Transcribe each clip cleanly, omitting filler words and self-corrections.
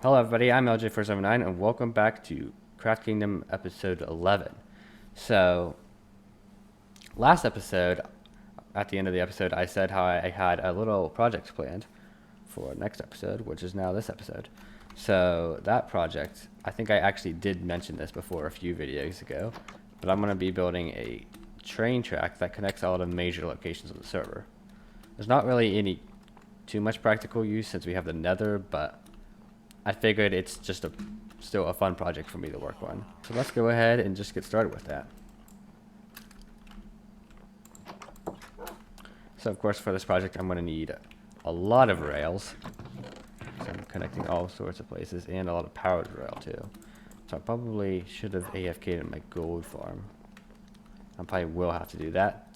Hello everybody, I'm LJ479 and welcome back to CraftKingdom episode 11. So, last episode, at the end of the episode, I said how I had a little project planned for next episode, which is now this episode. So, that project, I think I actually did mention this before a few videos ago, but I'm going to be building a train track that connects all the major locations of the server. There's not really too much practical use since we have the nether, but I figured it's just still a fun project for me to work on. So let's go ahead and just get started with that. So of course for this project I'm going to need a lot of rails. So I'm connecting all sorts of places and a lot of powered rail too. So I probably should have AFK'd in my gold farm. I probably will have to do that.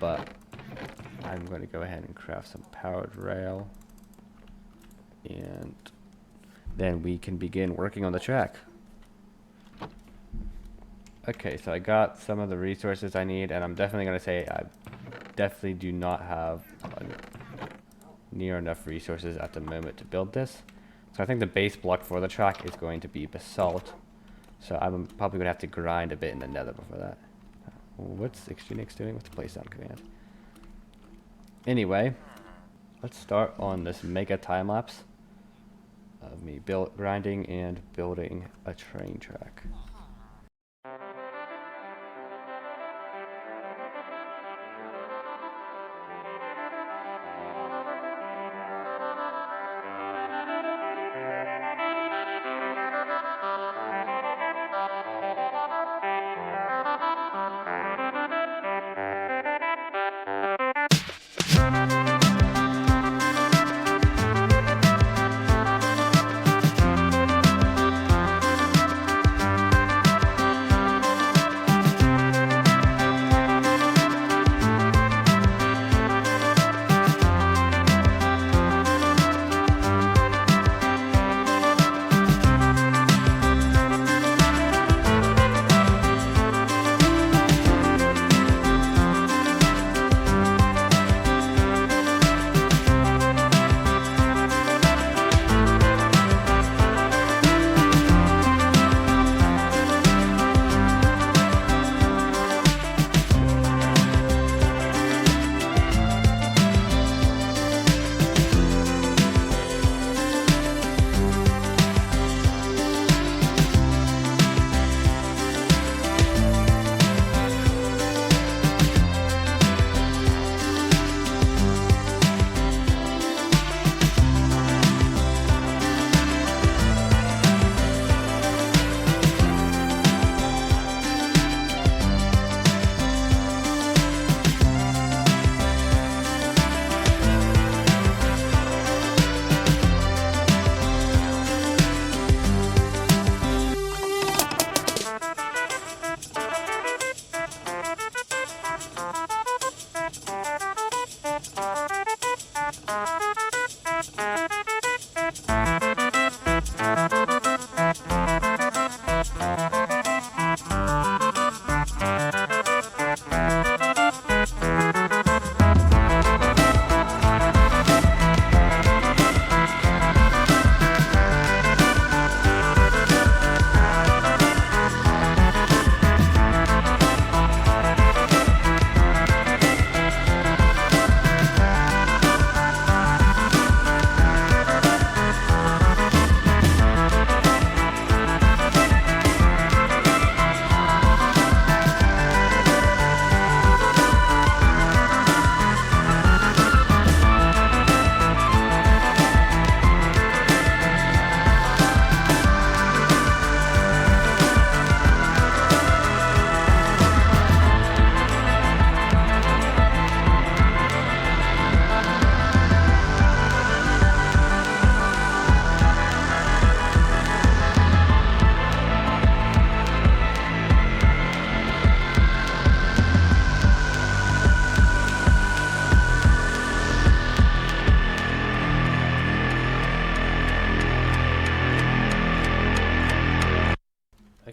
But I'm going to go ahead and craft some powered rail. And then we can begin working on the track. Okay, so I got some of the resources I need, and I'm definitely going to say I definitely do not have near enough resources at the moment to build this. So I think the base block for the track is going to be basalt. So I'm probably going to have to grind a bit in the nether before that. What's Extremix doing with the placedown command? Anyway, let's start on this mega time lapse of me grinding and building a train track.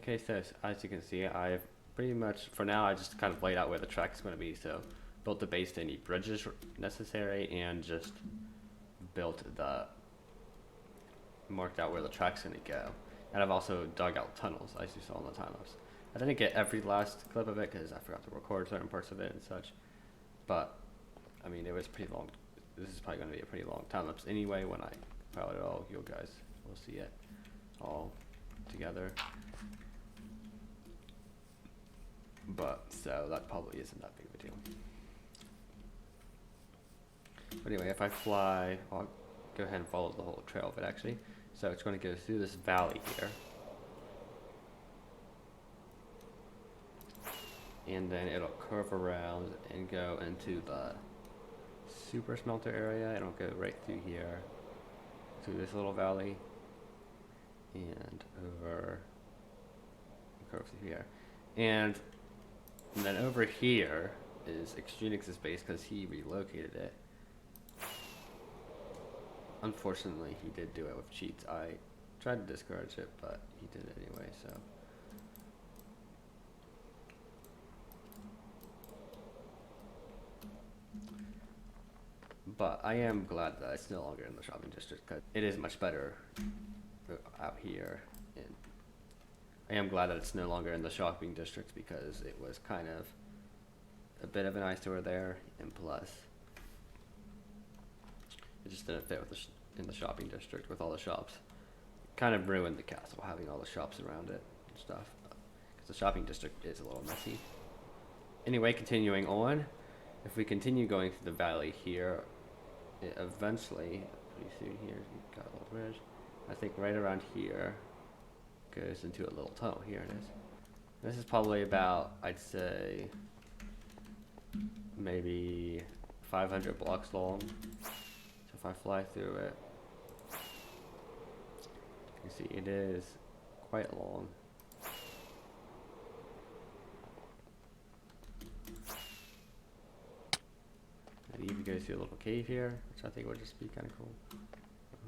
Okay, so as you can see, I've pretty much, for now, I just kind of laid out where the track is going to be. So built the base to any bridges necessary and just built the marked out where the track's gonna go. And I've also dug out tunnels, as you saw in the time lapse. I didn't get every last clip of it because I forgot to record certain parts of it and such. But, I mean, it was pretty long. This is probably going to be a pretty long time lapse anyway. When I file it all, you guys will see it all together. But, so that probably isn't that big of a deal. But anyway, if I fly, I'll go ahead and follow the whole trail of it actually. So it's going to go through this valley here. And then it'll curve around and go into the super smelter area. It'll go right through here, through this little valley, and over, curve through here. And then over here is Extrenix's base because he relocated it. Unfortunately, he did do it with cheats. I tried to discourage it, but he did it anyway, so. But I am glad that it's no longer in the shopping district because it is much better out here. And I am glad that it's no longer in the shopping district because it was kind of a bit of an eyesore there, and plus it just didn't fit with in the shopping district with all the shops. Kind of ruined the castle having all the shops around it and stuff because the shopping district is a little messy. Anyway, continuing on, if we continue going through the valley here, it eventually, pretty soon here, you've got a little bridge. I think right around here goes into a little tunnel. Here it is. This is probably about, I'd say, maybe 500 blocks long. So if I fly through it, you can see it is quite long. It even goes through a little cave here, which I think would just be kind of cool.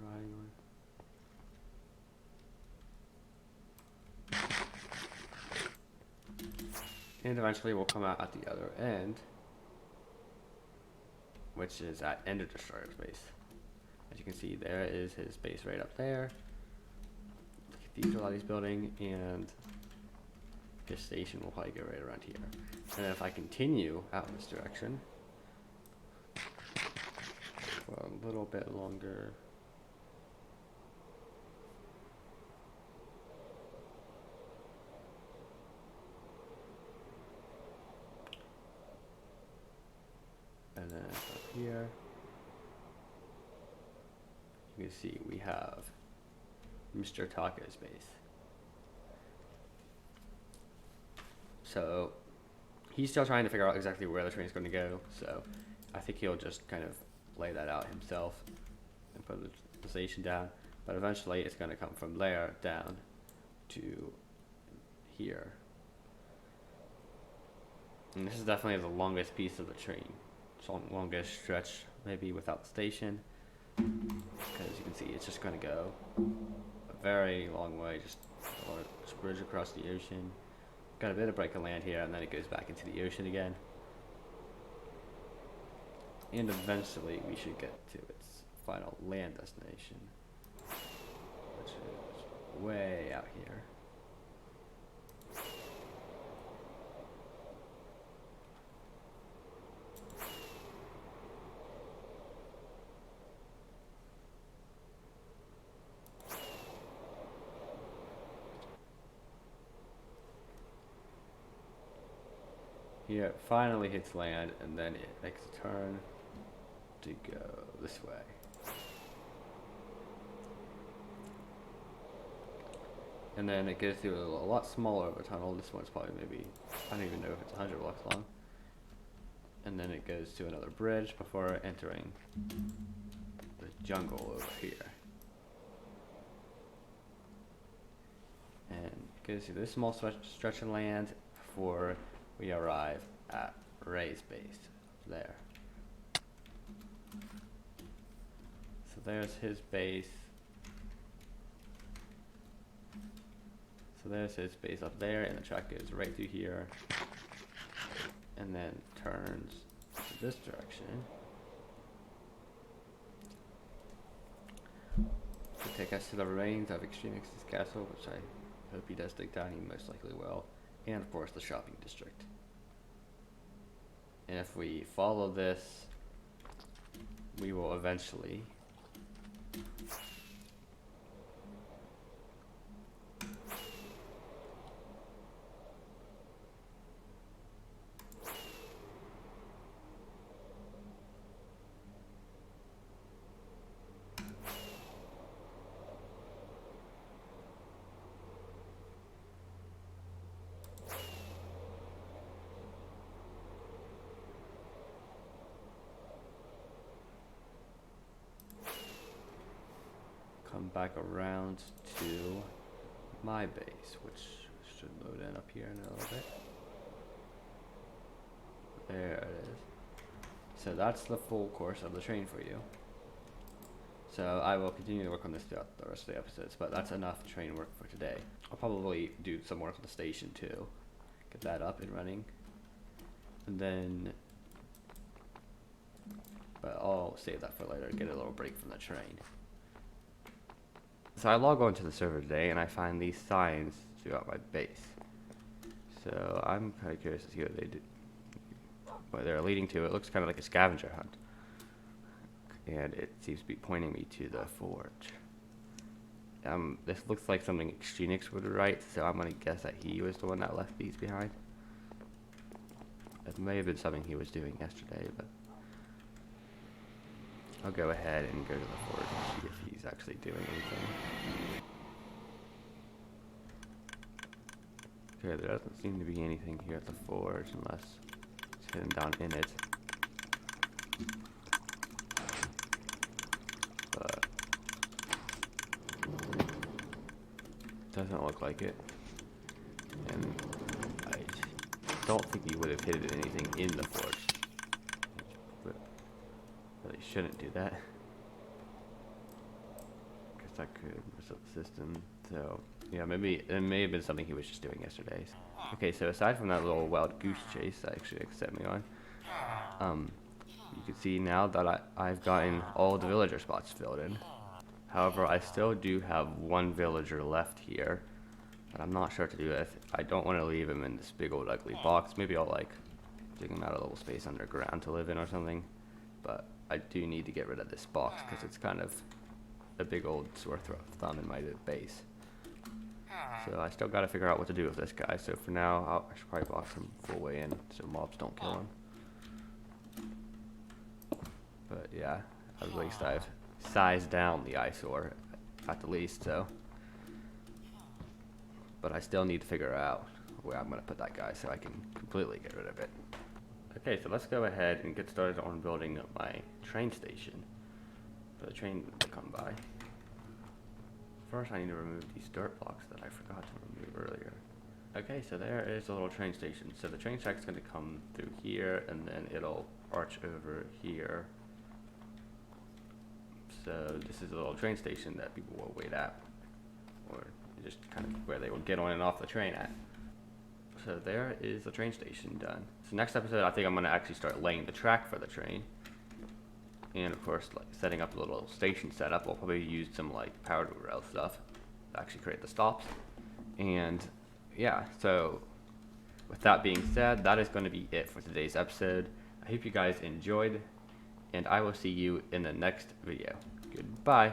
Riding on. And eventually we'll come out at the other end, which is at Ender Destroyer's base. As you can see, there is his base right up there. The cathedral that he's building, and his station will probably go right around here. And then if I continue out in this direction for a little bit longer, and then up here, you can see we have Mr. Taco's base. So he's still trying to figure out exactly where the train's going to go, so I think he'll just kind of lay that out himself and put the station down, but eventually it's going to come from there down to here. And this is definitely the longest piece of the train. It's the longest stretch maybe without the station, because you can see it's just going to go a very long way, just a large bridge across the ocean. Got a bit of break of land here, and then it goes back into the ocean again. And eventually we should get to its final land destination, which is way out here. Here it finally hits land, and then it makes a turn to go this way. And then it goes through a lot smaller of a tunnel. This one's probably maybe, I don't even know if it's 100 blocks long. And then it goes to another bridge before entering the jungle over here. And it goes through this small stretch of land before we arrive at Ray's base there. So there's his base. So there's his base up there, and the track goes right through here and then turns to this direction to take take us to the remains of Extreme X's castle, which I hope he does take down. He most likely will. And of course the shopping district. And if we follow this, we will eventually come back around to my base, which should load in up here in a little bit. There it is. So that's the full course of the train for you. So I will continue to work on this throughout the rest of the episodes, but that's enough train work for today. I'll probably do some work on the station too. Get that up and running. And then, but I'll save that for later, get a little break from the train. So I log on to the server today and I find these signs throughout my base. So I'm kind of curious to see what they do, what they're leading to. It looks kind of like a scavenger hunt. And it seems to be pointing me to the forge. This looks like something Extremix would write, so I'm going to guess that he was the one that left these behind. It may have been something he was doing yesterday, but I'll go ahead and go to the forge and see if he's actually doing anything. Okay, there doesn't seem to be anything here at the forge unless it's hidden down in it. But doesn't look like it. And I don't think he would have hidden anything in the forge. Really shouldn't do that. Guess that could mess up the system. So yeah, maybe it may have been something he was just doing yesterday. Okay, so aside from that little wild goose chase that actually set me on, you can see now that I've gotten all the villager spots filled in. However, I still do have one villager left here that I'm not sure what to do with. I don't want to leave him in this big old ugly box. Maybe I'll like dig him out a little space underground to live in or something. But I do need to get rid of this box because it's kind of a big old sore thumb in my base. So I still got to figure out what to do with this guy. So for now, I should probably box him full way in so mobs don't kill him. But yeah, at least I've sized down the eyesore at the least. So, but I still need to figure out where I'm going to put that guy so I can completely get rid of it. Okay, so let's go ahead and get started on building up my train station for the train to come by. First, I need to remove these dirt blocks that I forgot to remove earlier. Okay, so there is a little train station. So the train track's going to come through here, and then it'll arch over here. So this is a little train station that people will wait at, or just kind of where they will get on and off the train at. So there is the train station done. So next episode, I think I'm going to actually start laying the track for the train. And of course, like setting up a little station setup. We'll probably use some like powered rail stuff to actually create the stops. And yeah, so with that being said, that is going to be it for today's episode. I hope you guys enjoyed, and I will see you in the next video. Goodbye.